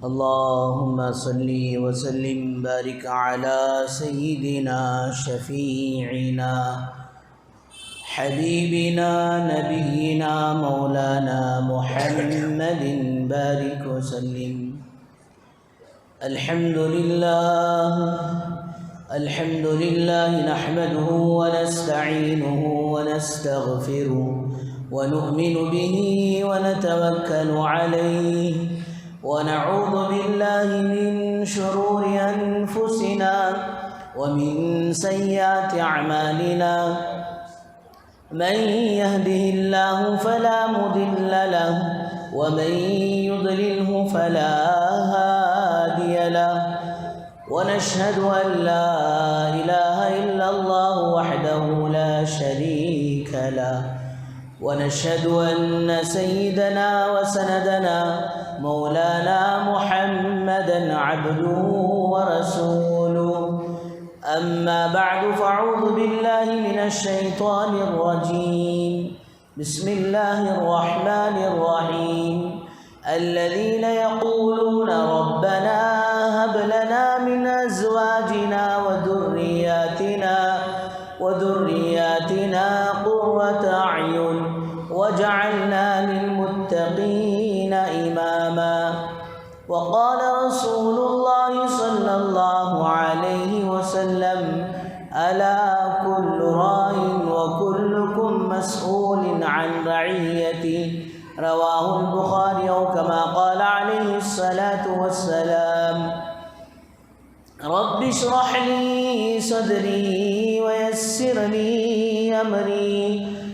اللهم صل وسلم بارك على سيدنا شفيعنا حبيبنا نبينا مولانا محمد بارك وسلم. الحمد لله نحمده ونستعينه ونستغفره ونؤمن به ونتوكل عليه ونعوذ بالله من شرور أنفسنا ومن سيئات أعمالنا. من يهده الله فلا مضل له ومن يضلله فلا هادي له، ونشهد أن لا إله إلا الله وحده لا شريك له، ونشهد أن سيدنا وسندنا مولانا محمدا عبده ورسوله. أما بعد فأعوذ بالله من الشيطان الرجيم. بسم الله الرحمن الرحيم. الذين يقولون ربنا هب لنا من أزواجنا وذرياتنا قرة أعين وجعلنا للمتقين إماما. وقال رسول الله صلى الله عليه وسلم: ألا كل راع وكلكم مسؤول عن رعيته. رواه البخاري، أو كما قال عليه الصلاة والسلام. رب اشرح لي صدري ويسر لي أمري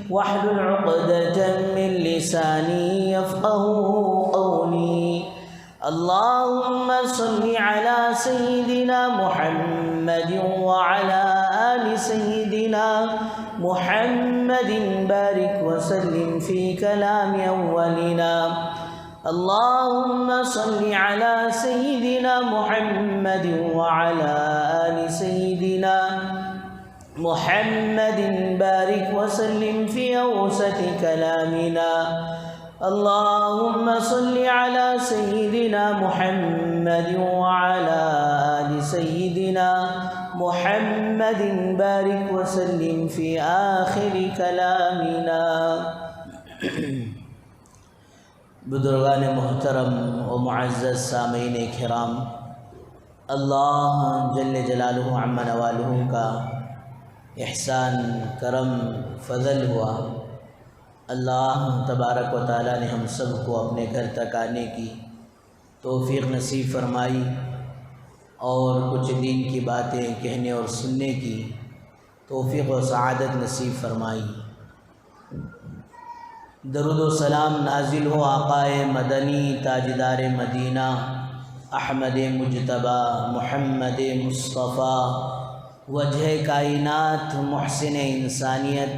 واحلل عقدة من لساني يفقه قولي. اللهم صل على سيدنا محمد وعلى آل سيدنا محمد بارك وسلم في كلام أولنا. اللهم صل على سيدنا محمد وعلى آل سيدنا محمد بارك وسلم في أوسط كلامنا. اللهم صل على سيدنا محمد وعلى آل سيدنا محمد بارك وسلم في آخر كلامنا. بزرگان محترم و معزز سامعین کرام، اللہ جل جلالہ عم نوالہ کا احسان کرم فضل ہوا. اللہ تبارک و تعالیٰ نے ہم سب کو اپنے گھر تک آنے کی توفیق نصیب فرمائی اور کچھ دین کی باتیں کہنے اور سننے کی توفیق و سعادت نصیب فرمائی. درود و سلام نازل ہو آقائے مدنی تاجدار مدینہ احمد مجتبی محمد مصطفیٰ وجہ کائنات محسن انسانیت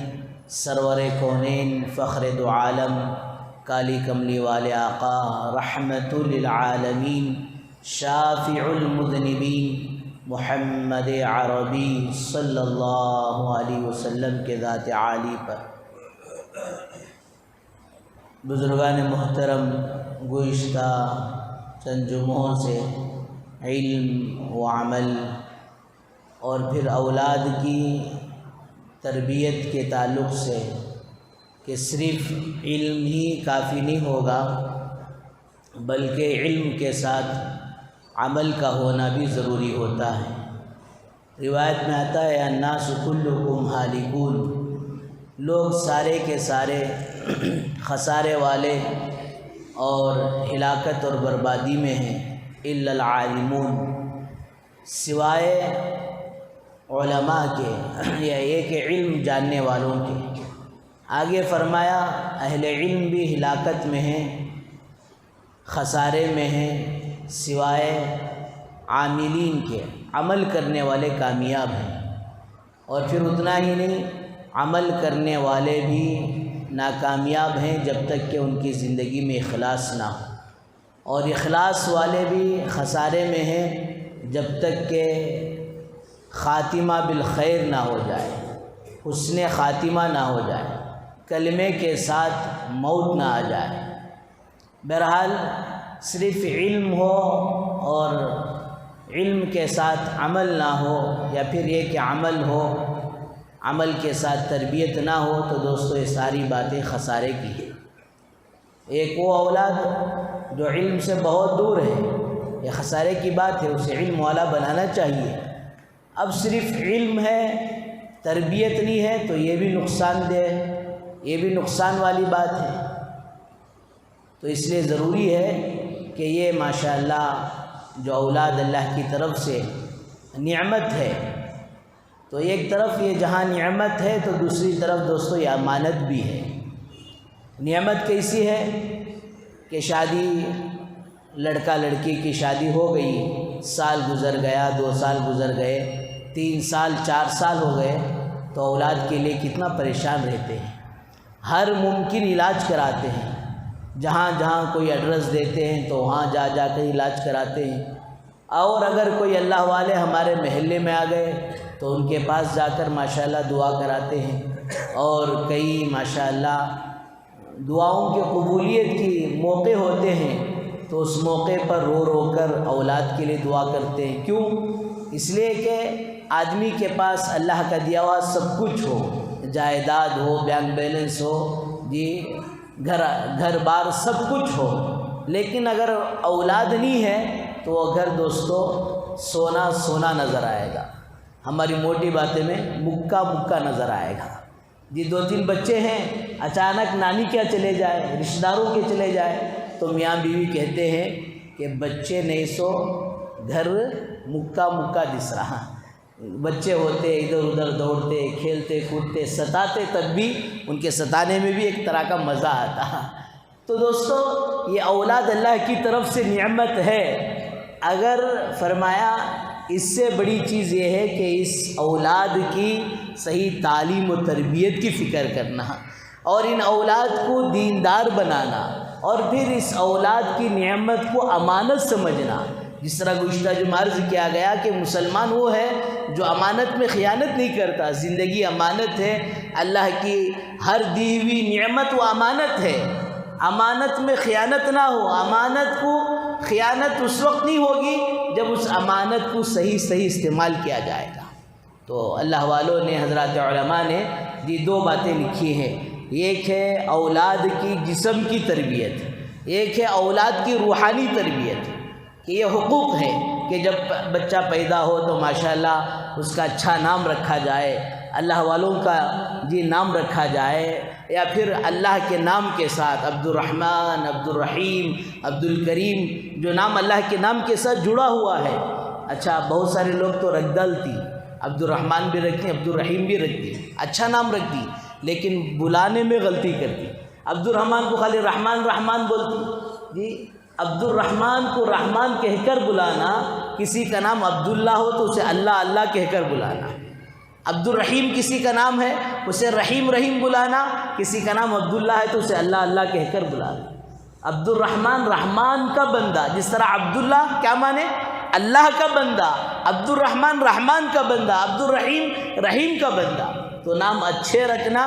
سرور کونین فخر دو عالم کالی کملی والے آقا رحمت للعالمین شافع المذنبین محمد عربی صلی اللہ علیہ وسلم کے ذات عالی پر. بزرگان محترم، گزشتہ چند جمعوں سے علم و عمل اور پھر اولاد کی تربیت کے تعلق سے کہ صرف علم ہی کافی نہیں ہوگا بلکہ علم کے ساتھ عمل کا ہونا بھی ضروری ہوتا ہے. روایت میں آتا ہے: الناس کلکم ہالکون، لوگ سارے کے سارے خسارے والے اور ہلاکت اور بربادی میں ہیں، الا العالمون، سوائے علماء کے یا ایک علم جاننے والوں کے. آگے فرمایا اہل علم بھی ہلاکت میں ہیں، خسارے میں ہیں، سوائے عاملین کے، عمل کرنے والے کامیاب ہیں. اور پھر اتنا ہی نہیں، عمل کرنے والے بھی ناکامیاب ہیں جب تک کہ ان کی زندگی میں اخلاص نہ ہو، اور اخلاص والے بھی خسارے میں ہیں جب تک کہ خاتمہ بالخیر نہ ہو جائے، حسن خاتمہ نہ ہو جائے، کلمے کے ساتھ موت نہ آ جائے. بہرحال صرف علم ہو اور علم کے ساتھ عمل نہ ہو، یا پھر یہ کہ عمل ہو عمل کے ساتھ تربیت نہ ہو، تو دوستو یہ ساری باتیں خسارے کی ہیں۔ ایک وہ اولاد جو علم سے بہت دور ہے، یہ خسارے کی بات ہے، اسے علم والا بنانا چاہیے۔ اب صرف علم ہے تربیت نہیں ہے تو یہ بھی نقصان دہ، یہ بھی نقصان والی بات ہے۔ تو اس لیے ضروری ہے کہ یہ ماشاءاللہ جو اولاد اللہ کی طرف سے نعمت ہے، تو ایک طرف یہ جہاں نعمت ہے تو دوسری طرف دوستو یہ امانت بھی ہے۔ نعمت کیسی ہے کہ شادی، لڑکا لڑکی کی شادی ہو گئی، سال گزر گیا، 2 سال گزر گئے، 3 سال 4 سال ہو گئے، تو اولاد کے لیے کتنا پریشان رہتے ہیں، ہر ممکن علاج کراتے ہیں، جہاں جہاں کوئی ایڈریس دیتے ہیں تو وہاں جا جا کر علاج کراتے ہیں، اور اگر کوئی اللہ والے ہمارے محلے میں آ گئے تو ان کے پاس جا کر ماشاءاللہ دعا کراتے ہیں، اور کئی ماشاءاللہ دعاؤں کے قبولیت کی موقع ہوتے ہیں تو اس موقع پر رو رو کر اولاد کے لیے دعا کرتے ہیں۔ کیوں؟ اس لیے کہ آدمی کے پاس اللہ کا دیا ہوا سب کچھ ہو، جائیداد ہو، بینک بیلنس ہو، جی گھر بار سب کچھ ہو، لیکن اگر اولاد نہیں ہے تو وہ گھر دوستو سونا سونا نظر آئے گا، ہماری موٹی باتیں میں مکہ مکہ نظر آئے گا۔ جی 2-3 بچے ہیں، اچانک نانی کیا چلے جائے، رشتہ داروں کے چلے جائے، تو میاں بیوی کہتے ہیں کہ بچے نہیں سو گھر مکہ مکہ دس رہا۔ بچے ہوتے ادھر ادھر دوڑتے کھیلتے کودتے ستاتے، تب بھی ان کے ستانے میں بھی ایک طرح کا مزہ آتا۔ تو دوستو یہ اولاد اللہ کی طرف سے نعمت ہے، اگر فرمایا اس سے بڑی چیز یہ ہے کہ اس اولاد کی صحیح تعلیم و تربیت کی فکر کرنا، اور ان اولاد کو دیندار بنانا، اور پھر اس اولاد کی نعمت کو امانت سمجھنا۔ جس طرح گزشتہ جمعہ عرض کیا گیا کہ مسلمان وہ ہے جو امانت میں خیانت نہیں کرتا، زندگی امانت ہے، اللہ کی ہر دی ہوئی نعمت وہ امانت ہے، امانت میں خیانت نہ ہو۔ امانت کو خیانت اس وقت نہیں ہوگی جب اس امانت کو صحیح استعمال کیا جائے گا۔ تو اللہ والوں نے، حضرات علماء نے یہ 2 باتیں لکھی ہیں، ایک ہے اولاد کی جسم کی تربیت، ایک ہے اولاد کی روحانی تربیت، کہ یہ حقوق ہے کہ جب بچہ پیدا ہو تو ماشاءاللہ اس کا اچھا نام رکھا جائے، اللہ والوں کا نام رکھا جائے، یا پھر اللہ کے نام کے ساتھ عبد الرحمن، عبد الرحیم، عبد الکریم، جو نام اللہ کے نام کے ساتھ جڑا ہوا ہے۔ اچھا بہت سارے لوگ تو رکھ ڈالتی، عبد الرحمن بھی رکھتی، عبد الرحیم بھی رکھتی، اچھا نام رکھتی، لیکن بلانے میں غلطی کرتی۔ عبد الرحمن کو خالی رحمان رحمان بولتی، جی عبد الرحمن کو رحمان کہہ کر بلانا، کسی کا نام عبداللہ ہو تو اسے اللہ اللہ کہہ کر بلانا، عبد الرحیم کسی کا نام ہے اسے رحیم رحیم بلانا، کسی کا نام عبداللہ ہے تو اسے اللہ اللہ کہہ کر بلانا۔ عبد الرحمن رحمان کا بندہ، جس طرح عبداللہ کیا مانے؟ اللہ کا بندہ، عبد الرحمن رحمان کا بندہ، عبد الرحیم رحیم کا بندہ۔ تو نام اچھے رکھنا،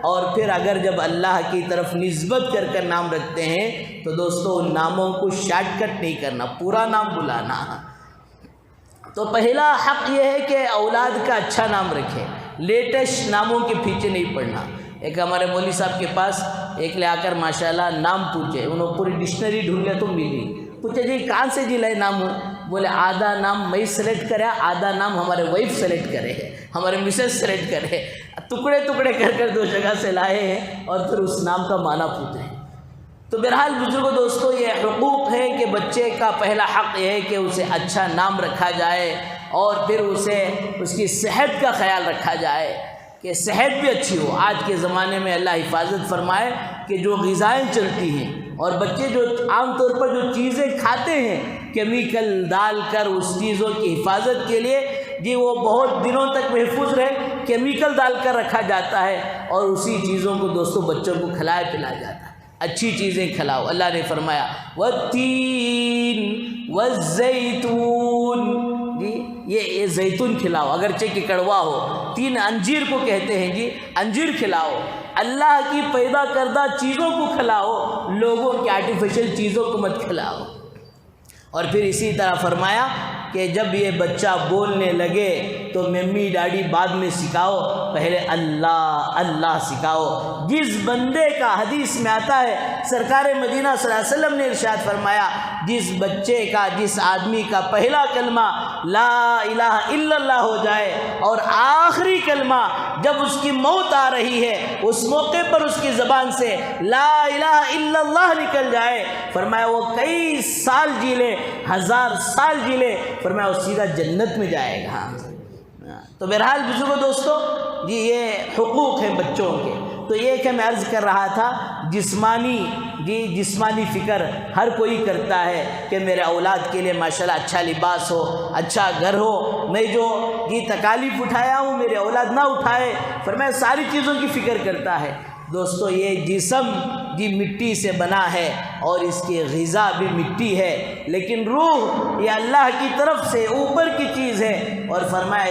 اور پھر اگر جب اللہ کی طرف نسبت کر کر نام رکھتے ہیں تو دوستو ان ناموں کو شارٹ کٹ نہیں کرنا، پورا نام بلانا۔ تو پہلا حق یہ ہے کہ اولاد کا اچھا نام رکھیں، لیٹسٹ ناموں کے پیچھے نہیں پڑنا۔ ایک ہمارے مولوی صاحب کے پاس ایک لے آ کر ماشاءاللہ نام پوچھے، انہوں پوری ڈکشنری ڈھونڈے تو ملی، پوچھے جی کہاں سے جی لائے نام؟ بولے آدھا نام میں سلیکٹ کرے، آدھا نام ہمارے وائف سلیکٹ کرے، ہمارے مسز سلیکٹ کرے، ٹکڑے ٹکڑے کر کر 2 جگہ سے لائے ہیں، اور پھر اس نام کا معنی پوچھے۔ تو بہرحال بزرگوں دوستو یہ حقوق ہے کہ بچے کا پہلا حق یہ ہے کہ اسے اچھا نام رکھا جائے، اور پھر اسے اس کی صحت کا خیال رکھا جائے کہ صحت بھی اچھی ہو۔ آج کے زمانے میں اللہ حفاظت فرمائے کہ جو غذائیں چلتی ہیں، اور بچے جو عام طور پر جو چیزیں کھاتے ہیں کیمیکل ڈال کر اس چیزوں کی حفاظت کے لیے، جی وہ بہت دنوں تک محفوظ رہے، کیمیکل ڈال کر رکھا جاتا ہے، اور اسی چیزوں کو دوستوں بچوں کو کھلایا پلایا جاتا ہے۔ اچھی چیزیں کھلاؤ، اللہ نے فرمایا والتین والزیتون، جی یہ زیتون کھلاؤ، اگرچہ کہ کڑوا ہو، 3 انجیر کو کہتے ہیں، جی انجیر کھلاؤ، اللہ کی پیدا کردہ چیزوں کو کھلاؤ، لوگوں کی آرٹیفیشل چیزوں کو مت کھلاؤ۔ اور پھر اسی طرح فرمایا کہ جب یہ بچہ بولنے لگے تو ممی ڈیڈی بعد میں سکھاؤ، پہلے اللہ اللہ سکھاؤ۔ جس بندے کا حدیث میں آتا ہے، سرکار مدینہ صلی اللہ علیہ وسلم نے ارشاد فرمایا، جس بچے کا، جس آدمی کا پہلا کلمہ لا الہ الا اللہ ہو جائے اور آخری کلمہ جب اس کی موت آ رہی ہے اس موقع پر اس کی زبان سے لا الہ الا اللہ نکل جائے، فرمایا وہ کئی سال جی لے، 1000 سال جی لے، فرمایا وہ سیدھا جنت میں جائے گا۔ تو بہرحال بزرگو دوستو، جی یہ حقوق ہیں بچوں کے۔ تو یہ کہ میں عرض کر رہا تھا، جسمانی فکر ہر کوئی کرتا ہے کہ میرے اولاد کے لیے ماشاءاللہ اچھا لباس ہو، اچھا گھر ہو، میں جو تکالیف اٹھایا ہوں میرے اولاد نہ اٹھائے، فرمایا ساری چیزوں کی فکر کرتا ہے۔ دوستو یہ جسم مٹی سے بنا ہے اور اس کی غذا بھی مٹی ہے، لیکن روح یہ اللہ کی طرف سے اوپر کی چیز ہے، اور فرمایا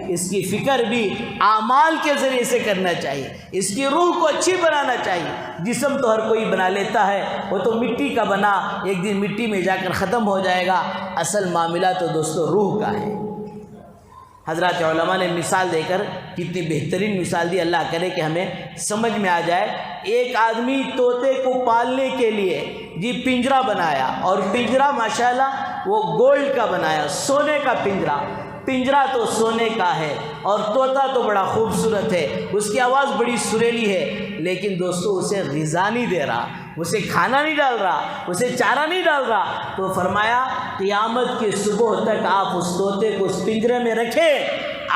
اس کی فکر بھی اعمال کے ذریعے سے کرنا چاہیے، اس کی روح کو اچھی بنانا چاہیے۔ جسم تو ہر کوئی بنا لیتا ہے، وہ تو مٹی کا بنا ایک دن مٹی میں جا کر ختم ہو جائے گا، اصل معاملہ تو دوستو روح کا ہے۔ حضرات علماء نے مثال دے کر کتنی بہترین مثال دی، اللہ کرے کہ ہمیں سمجھ میں آ جائے۔ ایک آدمی طوطے کو پالنے کے لیے پنجرا بنایا، اور پنجرا ماشاءاللہ وہ گولڈ کا بنایا، سونے کا پنجرا تو سونے کا ہے، اور طوطا تو بڑا خوبصورت ہے، اس کی آواز بڑی سریلی ہے، لیکن دوستو اسے غذا نہیں دے رہا، اسے کھانا نہیں ڈال رہا، اسے چارہ نہیں ڈال رہا۔ تو فرمایا قیامت کی صبح تک آپ اس طوطے کو اس پنجرے میں رکھیں،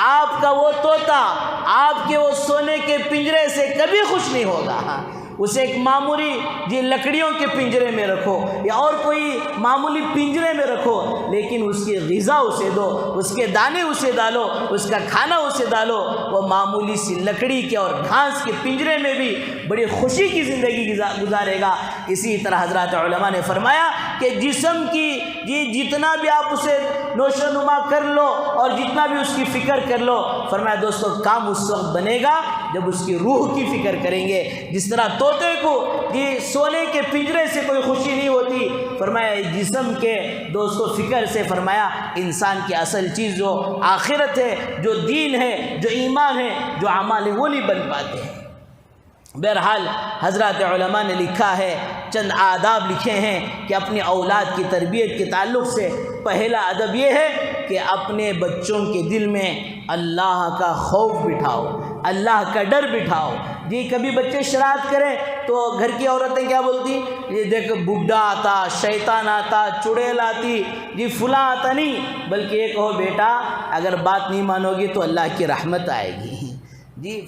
آپ کا وہ طوطا آپ کے وہ سونے کے پنجرے سے کبھی خوش نہیں ہوگا۔ اسے ایک معمولی لکڑیوں کے پنجرے میں رکھو یا اور کوئی معمولی پنجرے میں رکھو، لیکن اس کی غذا اسے دو، اس کے دانے اسے ڈالو، اس کا کھانا اسے ڈالو، وہ معمولی سی لکڑی کے اور گھاس کے پنجرے میں بھی بڑی خوشی کی زندگی گزارے گا۔ اسی طرح حضرات علماء نے فرمایا کہ جسم کی جتنا بھی آپ اسے نوشو نما کر لو اور جتنا بھی اس کی فکر کر لو، فرمایا دوستو کام اس وقت بنے گا جب اس کی روح کی فکر کریں گے۔ جس طرح طوطے کو سونے کے پنجرے سے کوئی خوشی نہیں ہوتی، فرمایا جسم کے دوستو فکر سے، فرمایا انسان کی اصل چیز جو آخرت ہے، جو دین ہے، جو ایمان ہے، جو اعمال ہے، وہ نہیں بن پاتے ہیں۔ بہرحال حضرات علماء نے لکھا ہے، چند آداب لکھے ہیں کہ اپنی اولاد کی تربیت کے تعلق سے پہلا ادب یہ ہے کہ اپنے بچوں کے دل میں اللہ کا خوف بٹھاؤ، اللہ کا ڈر بٹھاؤ۔ کبھی بچے شرارت کریں تو گھر کی عورتیں کیا بولتی، یہ دیکھ بڈھا آتا، شیطان آتا، چڑیل آتی، فلاں آتا، نہیں، بلکہ یہ کہو بیٹا اگر بات نہیں مانو گی تو اللہ کی رحمت آئے گی۔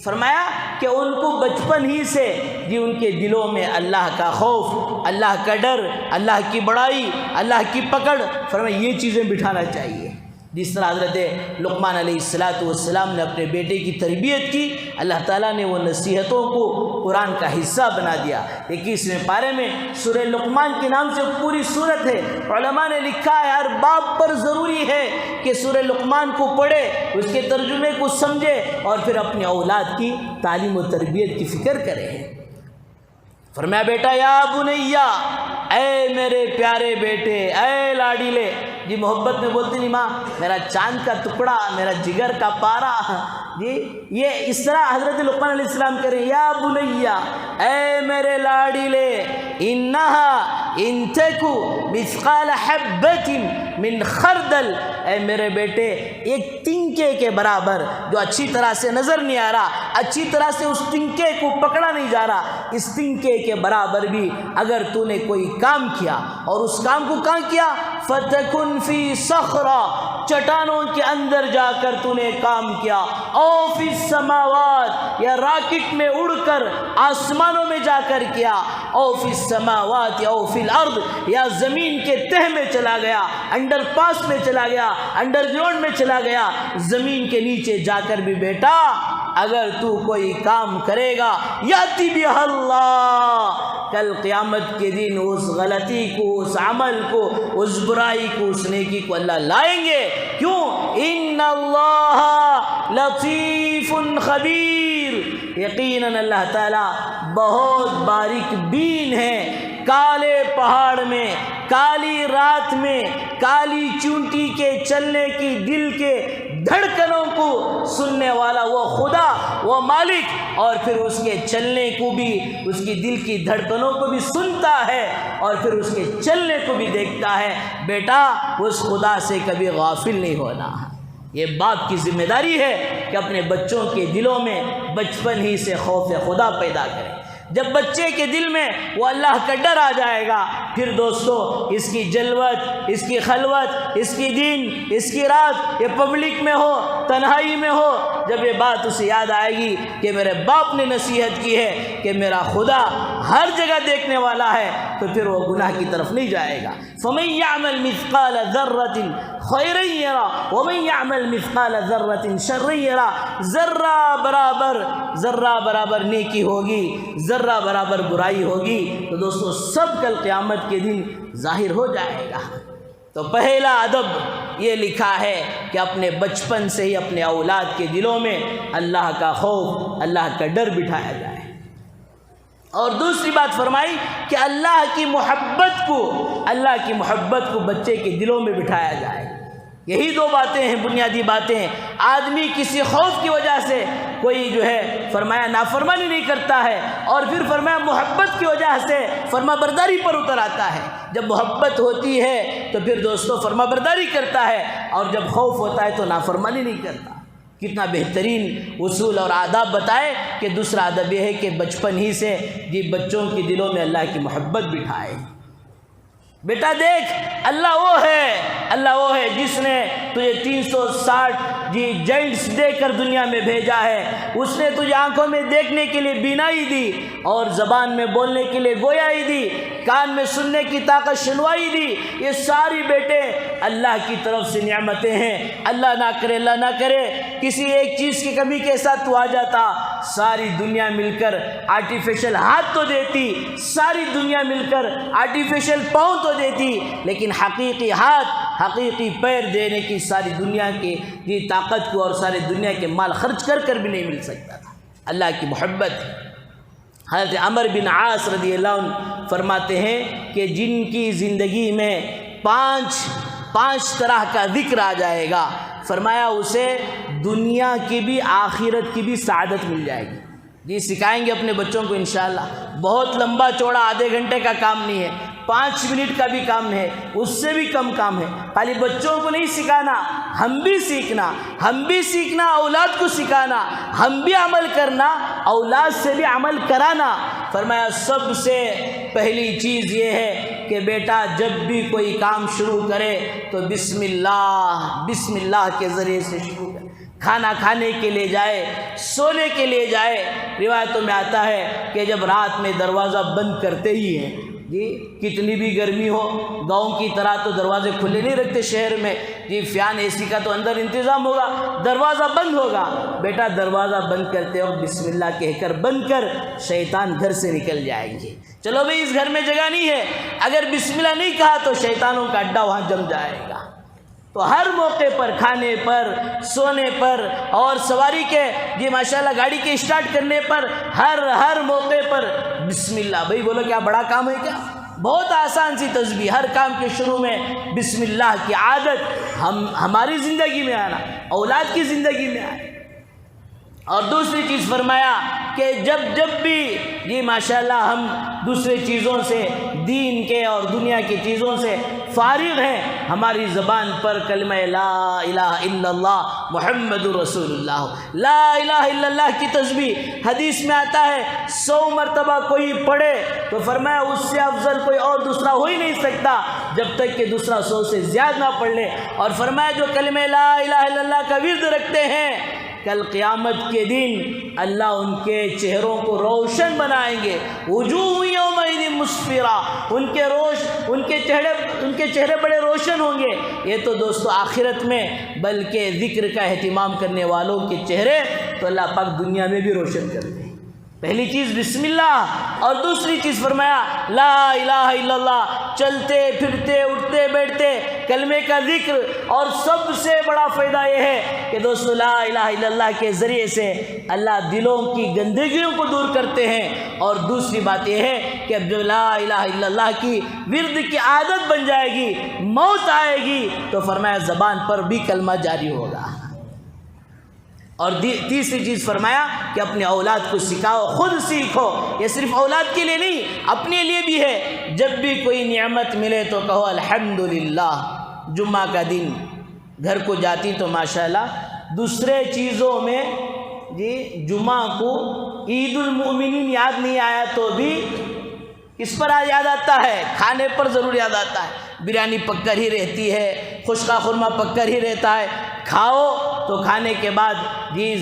فرمایا کہ ان کو بچپن ہی سے ان کے دلوں میں اللہ کا خوف، اللہ کا ڈر، اللہ کی بڑائی، اللہ کی پکڑ، فرمایا یہ چیزیں بٹھانا چاہیے۔ جس طرح حضرت لقمان علیہ السلام نے اپنے بیٹے کی تربیت کی، اللہ تعالیٰ نے وہ نصیحتوں کو قرآن کا حصہ بنا دیا۔ 21ویں پارے میں سورہ لقمان کے نام سے پوری سورت ہے۔ علماء نے لکھا ہے ہر باپ پر ضروری ہے کہ سورہ لقمان کو پڑھے، اس کے ترجمے کو سمجھے، اور پھر اپنی اولاد کی تعلیم و تربیت کی فکر کرے۔ فرمایا بیٹا یا بنیا، اے میرے پیارے بیٹے، اے لاڈیلے، محبت میں بولتی نہیں ماں میرا چاند کا ٹکڑا، میرا جگر کا پارا، یہ اس طرح حضرت لقمان علیہ السلام کہہ رہے ہیں، یا بنیا، اے میرے لاڈیلے، انہا ان تکو مثقال حبۃ من خردل، اے میرے بیٹے ایک تنکے کے برابر جو اچھی طرح سے نظر نہیں آ رہا، اچھی طرح سے اس تنکے کو پکڑا نہیں جا رہا، اس تنکے کے برابر بھی اگر تو نے کوئی کام کیا اور اس کام کو کہاں کیا، فتکن فی صخرہ، چٹانوں کے اندر جا کر تو نے کام کیا، او فی السماوات، یا راکٹ میں اڑ کر آسمانوں میں جا کر کیا، او فی السماوات او فی الارض، یا زمین کے تہ میں چلا گیا، انڈر پاس میں چلا گیا، انڈر گراؤنڈ میں چلا گیا، زمین کے نیچے جا کر بھی بیٹا اگر تو کوئی کام کرے گا، یاتی بہ اللہ، کل قیامت کے دن اس غلطی کو، اس عمل کو، اس برائی کو، اس نیکی کو اللہ لائیں گے۔ کیوں؟ ان اللہ لطیف خبیر، یقیناً اللہ تعالیٰ بہت باریک بین ہے، کالے پہاڑ میں، کالی رات میں، کالی چونٹی کے چلنے کی دل کے دھڑکنوں کو سننے والا وہ خدا، وہ مالک، اور پھر اس کے چلنے کو بھی، اس کی دل کی دھڑکنوں کو بھی سنتا ہے اور پھر اس کے چلنے کو بھی دیکھتا ہے۔ بیٹا اس خدا سے کبھی غافل نہیں ہونا۔ یہ باپ کی ذمہ داری ہے کہ اپنے بچوں کے دلوں میں بچپن ہی سے خوف خدا پیدا کرے۔ جب بچے کے دل میں وہ اللہ کا ڈر آ جائے گا، پھر دوستو اس کی جلوت، اس کی خلوت، اس کی دن، اس کی رات، یہ پبلک میں ہو، تنہائی میں ہو، جب یہ بات اسے یاد آئے گی کہ میرے باپ نے نصیحت کی ہے کہ میرا خدا ہر جگہ دیکھنے والا ہے، تو پھر وہ گناہ کی طرف نہیں جائے گا۔ فَمَن يَعْمَلْ مِثْقَالَ ذَرَّةٍ خَيْرًا يَرَهُ وَمَن يَعْمَلْ مِثْقَالَ ذَرَّةٍ شَرًّا يَرَهُ۔ ذرہ برابر نیکی ہوگی، ذرہ برابر برائی ہوگی، تو دوستو سب کل قیامت کے دن ظاہر ہو جائے گا۔ تو پہلا ادب یہ لکھا ہے کہ اپنے بچپن سے ہی اپنے اولاد کے دلوں میں اللہ کا خوف، اللہ کا ڈر بٹھایا جائے۔ اور دوسری بات فرمائی کہ اللہ کی محبت کو بچے کے دلوں میں بٹھایا جائے۔ یہی دو باتیں ہیں، بنیادی باتیں ہیں۔ آدمی کسی خوف کی وجہ سے کوئی جو ہے فرمایا نافرمانی نہیں کرتا ہے، اور پھر فرمایا محبت کی وجہ سے فرما برداری پر اتر آتا ہے۔ جب محبت ہوتی ہے تو پھر دوستو فرما برداری کرتا ہے، اور جب خوف ہوتا ہے تو نافرمانی نہیں کرتا۔ کتنا بہترین اصول اور آداب بتائے کہ دوسرا ادب یہ ہے کہ بچپن ہی سے بچوں کے دلوں میں اللہ کی محبت بٹھائے۔ بیٹا دیکھ، اللہ وہ ہے جس نے تجھے 360 جینٹس دے کر دنیا میں بھیجا ہے۔ اس نے تجھے آنکھوں میں دیکھنے کے لیے بینائی دی، اور زبان میں بولنے کے لیے گویائی دی، کان میں سننے کی طاقت شنوائی دی۔ یہ ساری بیٹے اللہ کی طرف سے نعمتیں ہیں۔ اللہ نہ کرے کسی ایک چیز کی کمی کے ساتھ تو آ جاتا، ساری دنیا مل کر آرٹیفیشل ہاتھ تو دیتی، ساری دنیا مل کر آرٹیفیشل پاؤں تو دیتی، لیکن حقیقی ہاتھ، حقیقی پیر دینے کی ساری دنیا کی طاقت کو اور ساری دنیا کے مال خرچ کر بھی نہیں مل سکتا تھا۔ اللہ کی محبت۔ حضرت عمر بن عاص رضی اللہ عنہ فرماتے ہیں کہ جن کی زندگی میں پانچ طرح کا ذکر آ جائے گا، فرمایا اسے دنیا کی بھی آخرت کی بھی سعادت مل جائے گی۔ سکھائیں گے اپنے بچوں کو انشاءاللہ۔ بہت لمبا چوڑا آدھے گھنٹے کا کام نہیں ہے، 5 منٹ کا بھی کام نہیں ہے، اس سے بھی کم کام ہے۔ خالی بچوں کو نہیں سکھانا، ہم بھی سیکھنا، اولاد کو سکھانا، ہم بھی عمل کرنا، اولاد سے بھی عمل کرانا۔ فرمایا سب سے پہلی چیز یہ ہے کہ بیٹا جب بھی کوئی کام شروع کرے تو بسم اللہ کے ذریعے سے شروع کرے۔ کھانا کھانے کے لیے جائے، سونے کے لیے جائے، روایتوں میں آتا ہے کہ جب رات میں دروازہ بند کرتے ہی ہیں، کتنی بھی گرمی ہو، گاؤں کی طرح تو دروازے کھلے نہیں رکھتے شہر میں، فیان اے سی کا تو اندر انتظام ہوگا، دروازہ بند ہوگا۔ بیٹا دروازہ بند کرتے وقت بسم اللہ کہہ کر بند کر، شیطان گھر سے نکل جائیں گے۔ چلو بھئی اس گھر میں جگہ نہیں ہے، اگر بسم اللہ نہیں کہا تو شیطانوں کا اڈا وہاں جم جائے گا۔ تو ہر موقع پر، کھانے پر، سونے پر، اور سواری کے ماشاءاللہ گاڑی کے اسٹارٹ کرنے پر، ہر موقع پر بسم اللہ۔ بھائی بولو کیا بڑا کام ہے کیا؟ بہت آسان سی تسبیح، ہر کام کے شروع میں بسم اللہ کی عادت ہماری زندگی میں آنا، اولاد کی زندگی میں آئے۔ اور دوسری چیز فرمایا کہ جب بھی ماشاءاللہ ہم دوسرے چیزوں سے، دین کے اور دنیا کی چیزوں سے فارغ ہیں، ہماری زبان پر کلمہ لا الہ الا اللہ محمد رسول اللہ، لا الہ الا اللہ کی تسبیح حدیث میں آتا ہے 100 مرتبہ کوئی پڑھے تو فرمایا اس سے افضل کوئی اور دوسرا ہو ہی نہیں سکتا جب تک کہ دوسرا 100 سے زیادہ نہ پڑھ لے۔ اور فرمایا جو کلمہ لا الہ الا اللہ کا ورد رکھتے ہیں، کل قیامت کے دن اللہ ان کے چہروں کو روشن بنائیں گے۔ وجوہ یومئذ مسفرہ، ان کے چہرے بڑے روشن ہوں گے۔ یہ تو دوستو آخرت میں، بلکہ ذکر کا اہتمام کرنے والوں کے چہرے تو اللہ پاک دنیا میں بھی روشن کر دیں۔ پہلی چیز بسم اللہ، اور دوسری چیز فرمایا لا الہ الا اللہ، چلتے پھرتے اٹھتے بیٹھتے کلمے کا ذکر۔ اور سب سے بڑا فائدہ یہ ہے کہ دوستو لا الہ الا اللہ کے ذریعے سے اللہ دلوں کی گندگیوں کو دور کرتے ہیں۔ اور دوسری بات یہ ہے کہ اب جو لا الہ الا اللہ کی ورد کی عادت بن جائے گی، موت آئے گی تو فرمایا زبان پر بھی کلمہ جاری ہوگا۔ اور تیسری چیز فرمایا کہ اپنے اولاد کو سکھاؤ، خود سیکھو۔ یہ صرف اولاد کے لیے نہیں، اپنے لیے بھی ہے۔ جب بھی کوئی نعمت ملے تو کہو الحمدللہ۔ جمعہ کا دن گھر کو جاتی تو ماشاءاللہ دوسرے چیزوں میں جمعہ کو عید المؤمنین یاد نہیں آیا تو بھی کس پر یاد آتا ہے؟ کھانے پر ضرور یاد آتا ہے۔ بریانی پک کر ہی رہتی ہے، خشکا خورمہ پک کر ہی رہتا ہے۔ کھاؤ تو کھانے کے بعد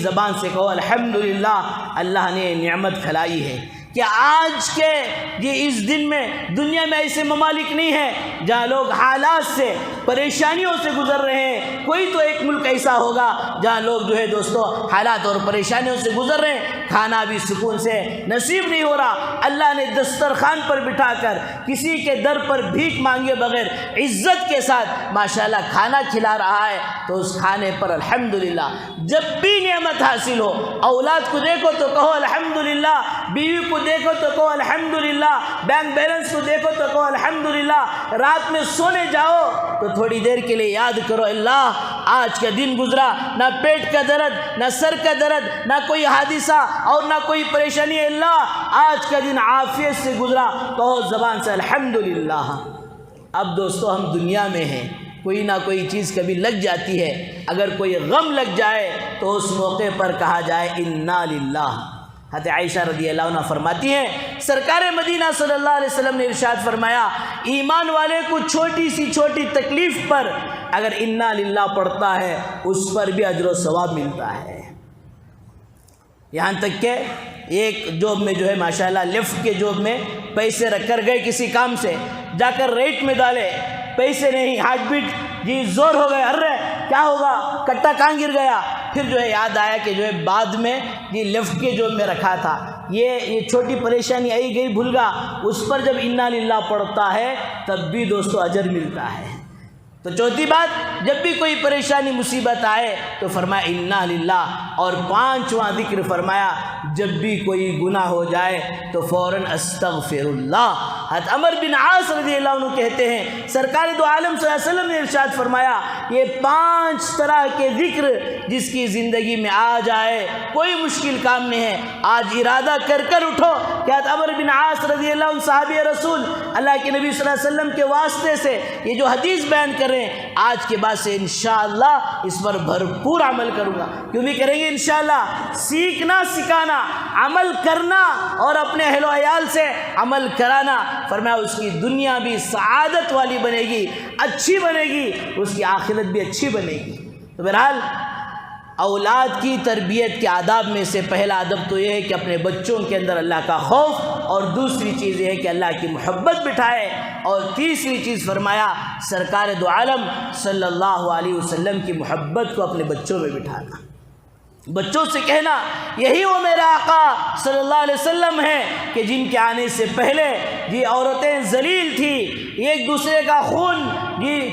زبان سے کہو الحمدللہ، اللہ نے نعمت کھلائی ہے۔ کہ آج کے اس دن میں دنیا میں ایسے ممالک نہیں ہیں جہاں لوگ حالات سے پریشانیوں سے گزر رہے ہیں۔ کوئی تو ایک ملک ایسا ہوگا جہاں لوگ دوستو حالات اور پریشانیوں سے گزر رہے ہیں، کھانا بھی سکون سے نصیب نہیں ہو رہا۔ اللہ نے دسترخوان پر بٹھا کر کسی کے در پر بھیک مانگے بغیر عزت کے ساتھ ماشاءاللہ کھانا کھلا رہا ہے، تو اس کھانے پر الحمدللہ۔ جب بھی نعمت حاصل ہو، اولاد کو دیکھو تو کہو الحمدللہ، بیوی کو دیکھو تو کہو الحمدللہ، بینک بیلنس کو دیکھو تو کہو الحمدللہ۔ رات میں سونے جاؤ تو تھوڑی دیر کے لیے یاد کرو اللہ آج کا دن گزرا، نہ پیٹ کا درد، نہ سر کا درد، نہ کوئی حادثہ اور نہ کوئی پریشانی، اللہ آج کا دن عافیت سے گزرا، کہو زبان سے الحمدللہ۔ اب دوستو ہم دنیا میں ہیں، کوئی نہ کوئی چیز کبھی لگ جاتی ہے، اگر کوئی غم لگ جائے تو اس موقع پر کہا جائے انا للہ۔ حضرت عائشہ رضی اللہ عنہ فرماتی ہیں سرکار مدینہ صلی اللہ علیہ وسلم نے ارشاد فرمایا ایمان والے کو چھوٹی سی چھوٹی تکلیف پر اگر انا للہ پڑھتا ہے اس پر بھی اجر و ثواب ملتا ہے۔ یہاں تک کہ ایک جوب میں ماشاءاللہ لیفٹ کے جوب میں پیسے رکھ کر گئے کسی کام سے، جا کر ریٹ میں ڈالے، پیسے نہیں، ہارٹ بیٹ زور ہو گئے، ارے کیا ہوگا، کٹا کہاں گر گیا؟ پھر یاد آیا کہ بعد میں لیفٹ کے جوب میں رکھا تھا، یہ چھوٹی پریشانی آئی گئی بھول گا، اس پر جب انا للہ پڑھتا ہے تب بھی دوستو اجر ملتا ہے۔ تو چوتھی بات، جب بھی کوئی پریشانی مصیبت آئے تو فرمایا انا للہ، اور پانچواں ذکر فرمایا جب بھی کوئی گناہ ہو جائے تو فوراً استغفر اللہ۔ حضرت عمر بن عاص رضی اللہ عنہ کہتے ہیں سرکار دو عالم صلی اللہ علیہ وسلم نے ارشاد فرمایا یہ 5 طرح کے ذکر جس کی زندگی میں آ جائے کوئی مشکل کام نہیں ہے، آج ارادہ کر کر اٹھو کہ حضرت عمر بن عاص رضی اللہ عنہ صحابی رسول اللہ کے نبی صلی اللہ علیہ وسلم کے واسطے سے یہ جو حدیث بیان کر رہے ہیں، آج کے بعد سے انشاءاللہ اس پر بھرپور عمل کروں گا۔ کیوں بھی کریں گے انشاءاللہ؟ سیکھنا سکھانا، عمل کرنا اور اپنے اہل و عیال سے عمل کرانا، فرمایا اس کی دنیا بھی سعادت والی بنے گی، اچھی بنے گی، اس کی آخرت بھی اچھی بنے گی۔ تو بہرحال اولاد کی تربیت کے آداب میں سے پہلا ادب تو یہ ہے کہ اپنے بچوں کے اندر اللہ کا خوف، اور دوسری چیز یہ ہے کہ اللہ کی محبت بٹھائے، اور تیسری چیز فرمایا سرکار دو عالم صلی اللہ علیہ وسلم کی محبت کو اپنے بچوں میں بٹھانا، بچوں سے کہنا یہی وہ میرا آقا صلی اللہ علیہ وسلم ہے کہ جن کے آنے سے پہلے عورتیں ذلیل تھیں، ایک دوسرے کا خون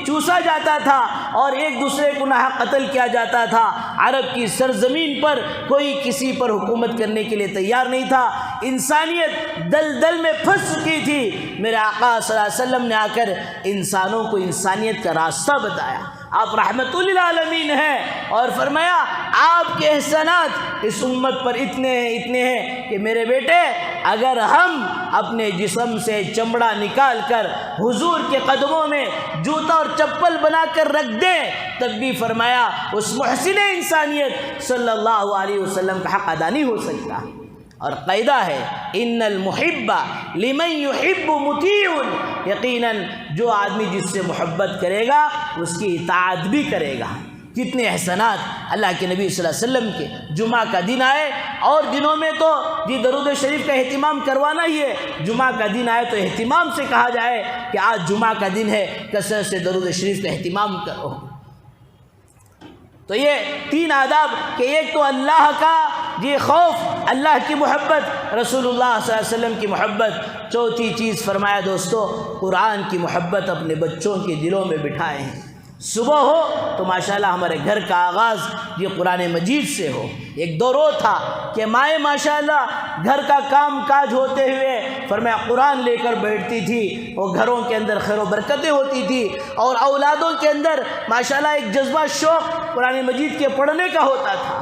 چوسا جاتا تھا اور ایک دوسرے کو ناحق قتل کیا جاتا تھا، عرب کی سرزمین پر کوئی کسی پر حکومت کرنے کے لیے تیار نہیں تھا، انسانیت دلدل میں پھنس چکی تھی، میرے آقا صلی اللہ علیہ وسلم نے آ کر انسانوں کو انسانیت کا راستہ بتایا، آپ رحمت للعالمین ہیں، اور فرمایا آپ کے احسانات اس امت پر اتنے ہیں کہ میرے بیٹے اگر ہم اپنے جسم سے چمڑا نکال کر حضور کے قدموں میں جوتا اور چپل بنا کر رکھ دیں تب بھی فرمایا اس محسن انسانیت صلی اللہ علیہ وسلم کا حق ادا نہیں ہو سکتا۔ اور قاعدہ ہے ان المحب لمن يحب مطیع، یقیناً جو آدمی جس سے محبت کرے گا اس کی اطاعت بھی کرے گا۔ کتنے احسانات اللہ کے نبی صلی اللہ علیہ وسلم کے، جمعہ کا دن آئے اور دنوں میں تو درود شریف کا اہتمام کروانا ہی ہے، جمعہ کا دن آئے تو اہتمام سے کہا جائے کہ آج جمعہ کا دن ہے، کثرت سے درود شریف کا اہتمام کرو۔ تو یہ 3 آداب کہ ایک تو اللہ کا جی خوف اللہ کی محبت، رسول اللہ صلی اللہ علیہ وسلم کی محبت۔ چوتھی چیز فرمایا دوستو، قرآن کی محبت اپنے بچوں کے دلوں میں بٹھائیں۔ صبح ہو تو ماشاءاللہ ہمارے گھر کا آغاز یہ قرآن مجید سے ہو۔ ایک دور تھا کہ مائیں ماشاءاللہ گھر کا کام کاج ہوتے ہوئے فرمایا قرآن لے کر بیٹھتی تھی، وہ گھروں کے اندر خیر و برکتیں ہوتی تھی، اور اولادوں کے اندر ماشاءاللہ ایک جذبہ شوق قرآن مجید کے پڑھنے کا ہوتا تھا۔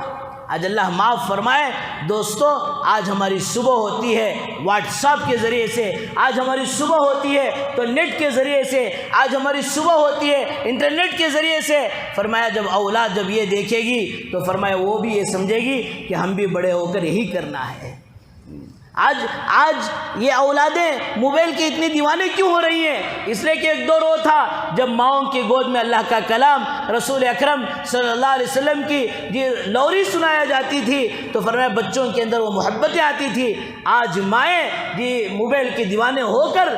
آج اللہ معاف فرمائے دوستو، آج ہماری صبح ہوتی ہے واٹس ایپ کے ذریعے سے، آج ہماری صبح ہوتی ہے تو نیٹ کے ذریعے سے، آج ہماری صبح ہوتی ہے انٹرنیٹ کے ذریعے سے۔ فرمایا جب اولاد جب یہ دیکھے گی تو فرمایا وہ بھی یہ سمجھے گی کہ ہم بھی بڑے ہو کر یہی کرنا ہے۔ آج یہ اولادیں موبائل کے اتنی دیوانے کیوں ہو رہی ہیں؟ اس لیے کہ ایک دور وہ تھا جب ماؤں کی گود میں اللہ کا کلام رسول اکرم صلی اللہ علیہ وسلم کی لوری سنایا جاتی تھی تو فرمایا بچوں کے اندر وہ محبتیں آتی تھی۔ آج مائیں موبائل کے دیوانے ہو کر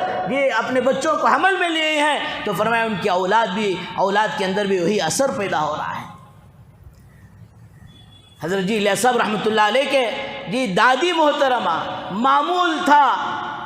اپنے بچوں کو حمل میں لیے ہیں تو فرمایا ان کی اولاد کے اندر بھی وہی اثر پیدا ہو رہا ہے۔ حضرت الیاس صاحب رحمۃ اللہ علیہ کے دادی محترمہ معمول تھا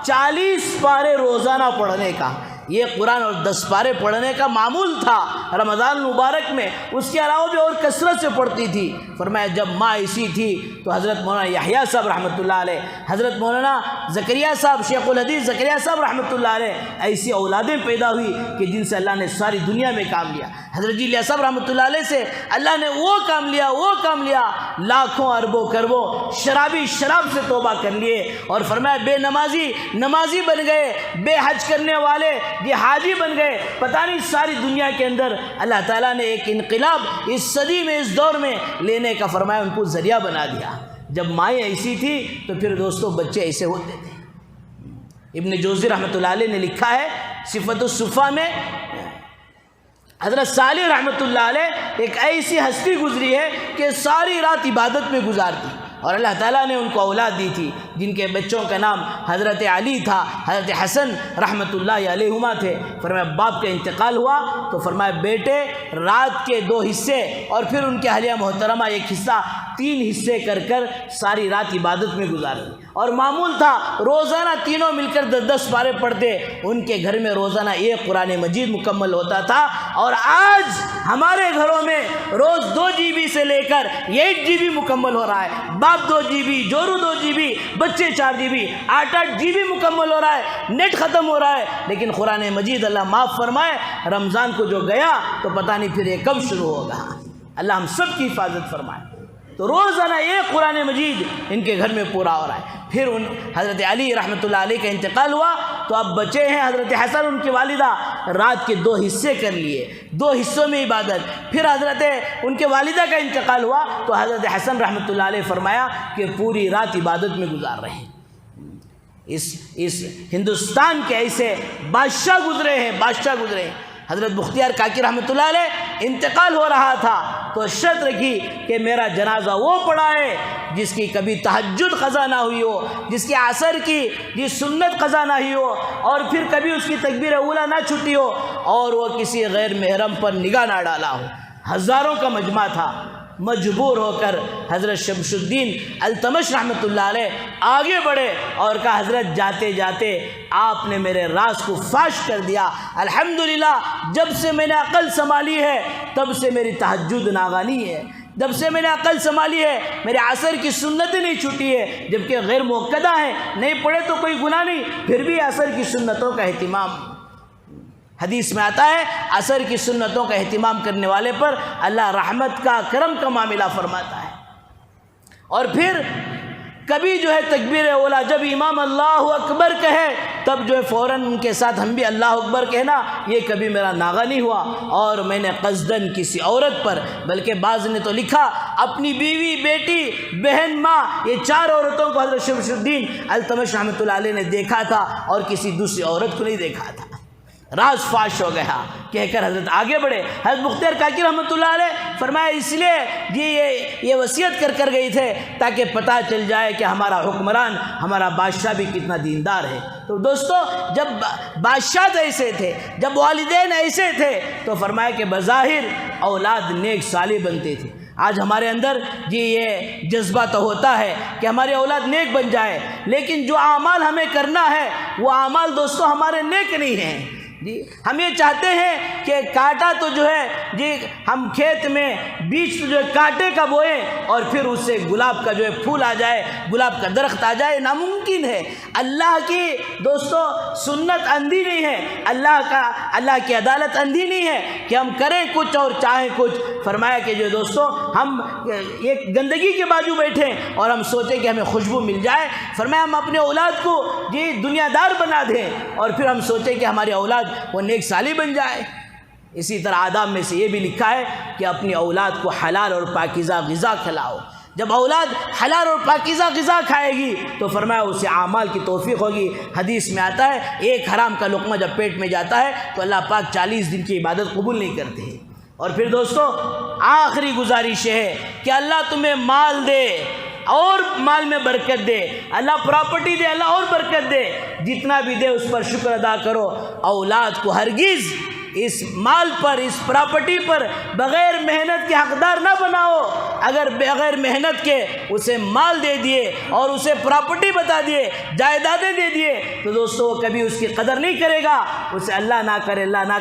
40 پارے روزانہ پڑھنے کا، یہ قرآن اور 10 پارے پڑھنے کا معمول تھا رمضان المبارک میں، اس کے علاوہ بھی اور کثرت سے پڑھتی تھی۔ فرمایا جب ماں ایسی تھی تو حضرت مولانا یحییٰ صاحب رحمۃ اللہ علیہ، حضرت مولانا زکریا صاحب شیخ الحدیث زکریا صاحب رحمۃ اللہ علیہ، ایسی اولادیں پیدا ہوئی کہ جن سے اللہ نے ساری دنیا میں کام لیا۔ حضرت الیاس صاحب رحمۃ اللہ علیہ سے اللہ نے وہ کام لیا، لاکھوں اربوں کروڑوں شرابی شراب سے توبہ کر لیے، اور فرمایا بے نمازی بن گئے، بے حج کرنے والے حاجی بن گئے۔ پتہ نہیں ساری دنیا کے اندر اللہ تعالیٰ نے ایک انقلاب اس صدی میں اس دور میں لینے کا فرمایا ان کو ذریعہ بنا دیا۔ جب مائیں ایسی تھی تو پھر دوستوں بچے ایسے ہوتے تھے۔ ابن جوزی رحمۃ اللہ علیہ نے لکھا ہے صفت الصفا میں، حضرت صالح رحمۃ اللہ علیہ ایک ایسی ہستی گزری ہے کہ ساری رات عبادت میں گزارتی، اور اللہ تعالیٰ نے ان کو اولاد دی تھی جن کے بچوں کا نام حضرت علی تھا، حضرت حسن رحمۃ اللہ علیہما تھے۔ فرمایا باپ کا انتقال ہوا تو فرمایا بیٹے رات کے 2 حصے اور پھر ان کے اہلیہ محترمہ ایک حصہ، 3 حصے کر ساری رات عبادت میں گزارے، اور معمول تھا روزانہ تینوں مل کر 10 پارے پڑھتے۔ ان کے گھر میں روزانہ ایک قرآن مجید مکمل ہوتا تھا، اور آج ہمارے گھروں میں روز 2 GB سے لے کر 8 GB مکمل ہو رہا ہے۔ باپ 2 GB، جورو 2 GB، بچے 4 GB، 8 GB مکمل ہو رہا ہے، نیٹ ختم ہو رہا ہے، لیکن قرآن مجید اللہ معاف فرمائے رمضان کو جو گیا تو پتہ نہیں پھر یہ کب شروع ہوگا۔ اللہ ہم سب کی حفاظت فرمائے۔ تو روزانہ ایک قرآن مجید ان کے گھر میں پورا ہو رہا ہے۔ پھر حضرت علی رحمۃ اللہ علیہ کا انتقال ہوا تو اب بچے ہیں حضرت حسن، ان کی والدہ رات کے 2 حصے کر لیے، 2 حصوں میں عبادت۔ پھر حضرت ان کے والدہ کا انتقال ہوا تو حضرت حسن رحمۃ اللہ علیہ فرمایا کہ پوری رات عبادت میں گزار رہے ہیں۔ اس ہندوستان کے ایسے بادشاہ گزرے ہیں۔ حضرت بختیار کاکی رحمۃ اللہ علیہ انتقال ہو رہا تھا تو شرط رکھی کہ میرا جنازہ وہ پڑھائے جس کی کبھی تہجد قضا نہ ہوئی ہو، جس کی عصر کی سنت قضا نہ ہوئی ہو، اور پھر کبھی اس کی تکبیر اولیٰ نہ چھٹی ہو، اور وہ کسی غیر محرم پر نگاہ نہ ڈالا ہو۔ ہزاروں کا مجمع تھا، مجبور ہو کر حضرت شمس الدین التمش رحمۃ اللہ علیہ آگے بڑھے اور کہا حضرت جاتے جاتے آپ نے میرے راز کو فاش کر دیا۔ الحمدللہ جب سے میں نے عقل سنبھالی ہے تب سے میری تہجد ناگانی ہے، جب سے میں نے عقل سنبھالی ہے میرے عصر کی سنتیں نہیں چھوٹی ہے، جبکہ غیر موقدہ ہیں، نہیں پڑھے تو کوئی گناہ نہیں، پھر بھی عصر کی سنتوں کا اہتمام۔ حدیث میں آتا ہے عصر کی سنتوں کا اہتمام کرنے والے پر اللہ رحمت کا کرم کا معاملہ فرماتا ہے۔ اور پھر کبھی تکبیر اولیٰ جب امام اللہ اکبر کہے تب فوراً ان کے ساتھ ہم بھی اللہ اکبر کہنا، یہ کبھی میرا ناغہ نہیں ہوا، اور میں نے قصداً کسی عورت پر، بلکہ بعض نے تو لکھا اپنی بیوی، بیٹی، بہن، ماں، یہ 4 عورتوں کو حضرت شمس الدین التمش رحمۃ اللہ علیہ نے دیکھا تھا اور کسی دوسری عورت کو نہیں دیکھا تھا۔ راز فاش ہو گیا کہہ کر حضرت آگے بڑھے۔ حضرت بختیار کاکی رحمۃ اللہ علیہ فرمایا اس لیے یہ وصیت کر گئی تھے تاکہ پتہ چل جائے کہ ہمارا حکمران، ہمارا بادشاہ بھی کتنا دیندار ہے۔ تو دوستو جب بادشاہ ایسے تھے، جب والدین ایسے تھے تو فرمایا کہ بظاہر اولاد نیک صالح بنتے تھے، آج ہمارے اندر جی یہ جذبہ تو ہوتا ہے کہ ہماری اولاد نیک بن جائے، لیکن جو اعمال ہمیں کرنا ہے وہ اعمال دوستو ہمارے نیک نہیں ہیں جی۔ ہم یہ چاہتے ہیں کہ کانٹا تو جو ہے جی ہم کھیت میں بیج جو ہے کانٹے کا بوئیں اور پھر اس سے گلاب کا جو ہے پھول آ جائے، گلاب کا درخت آ جائے، ناممکن ہے۔ اللہ کی دوستو سنت اندھی نہیں ہے، اللہ کی عدالت اندھی نہیں ہے کہ ہم کریں کچھ اور چاہیں کچھ۔ فرمایا کہ جو دوستو ہم ایک گندگی کے بازو بیٹھیں اور ہم سوچیں کہ ہمیں خوشبو مل جائے، فرمایا ہم اپنے اولاد کو جی دنیا دار بنا دیں اور پھر ہم سوچیں کہ ہماری اولاد وہ نیک صالح بن جائے۔ اسی طرح آداب میں سے یہ بھی لکھا ہے کہ اپنی اولاد کو حلال اور پاکیزہ غذا کھلاؤ۔ جب اولاد حلال اور پاکیزہ غذا کھائے گی تو فرمایا اسے اعمال کی توفیق ہوگی۔ حدیث میں آتا ہے ایک حرام کا لقمہ جب پیٹ میں جاتا ہے تو اللہ پاک 40 دن کی عبادت قبول نہیں کرتے۔ اور پھر دوستو آخری گزارش ہے کہ اللہ تمہیں مال دے اور مال میں برکت دے، اللہ پراپرٹی دے، اللہ اور برکت دے، جتنا بھی دے اس پر شکر ادا کرو۔ اولاد کو ہرگز اس مال پر، اس پراپرٹی پر بغیر محنت کے حقدار نہ بناؤ۔ اگر بغیر محنت کے اسے مال دے دیے اور اسے پراپرٹی بتا دیے، جائیدادیں دے دیے تو دوستو وہ کبھی اس کی قدر نہیں کرے گا، اسے اللہ نہ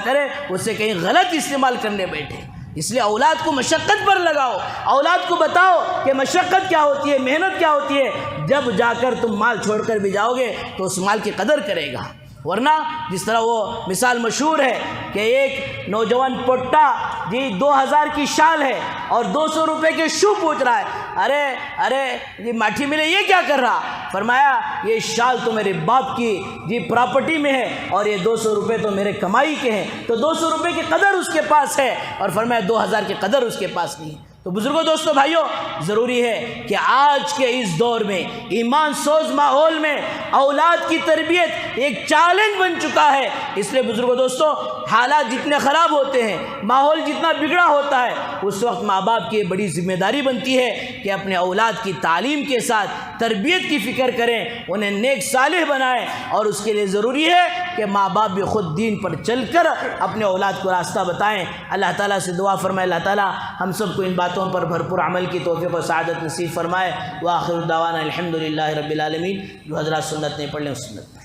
کرے اسے کہیں غلط استعمال کرنے بیٹھے۔ اس لیے اولاد کو مشقت پر لگاؤ، اولاد کو بتاؤ کہ مشقت کیا ہوتی ہے، محنت کیا ہوتی ہے۔ جب جا کر تم مال چھوڑ کر بھی جاؤ گے تو اس مال کی قدر کرے گا۔ ورنہ جس طرح وہ مثال مشہور ہے کہ ایک نوجوان پٹا جی 2000 کی شال ہے اور 200 روپے کے شو پوچھ رہا ہے، ارے جی ماٹھی ملے یہ کیا کر رہا؟ فرمایا یہ شال تو میرے باپ کی جی پراپرٹی میں ہے اور یہ 200 روپے تو میرے کمائی کے ہیں، تو 200 روپے کی قدر اس کے پاس ہے اور فرمایا 2000 کی قدر اس کے پاس نہیں ہے۔ تو بزرگوں دوستو بھائیوں، ضروری ہے کہ آج کے اس دور میں ایمان سوز ماحول میں اولاد کی تربیت ایک چیلنج بن چکا ہے۔ اس لیے بزرگوں دوستو حالات جتنے خراب ہوتے ہیں، ماحول جتنا بگڑا ہوتا ہے، اس وقت ماں باپ کی بڑی ذمہ داری بنتی ہے کہ اپنے اولاد کی تعلیم کے ساتھ تربیت کی فکر کریں، انہیں نیک صالح بنائیں، اور اس کے لیے ضروری ہے کہ ماں باپ بھی خود دین پر چل کر اپنے اولاد کو راستہ بتائیں۔ اللہ تعالیٰ سے دعا فرمائے اللہ تعالیٰ ہم سب کو ان باتوں پر بھرپور عمل کی توفیق و سعادت نصیب فرمائے۔ وآخر دعوانا الحمدللہ رب العالمین۔ جو حضرات سنت نہیں پڑھ لیں اس سنت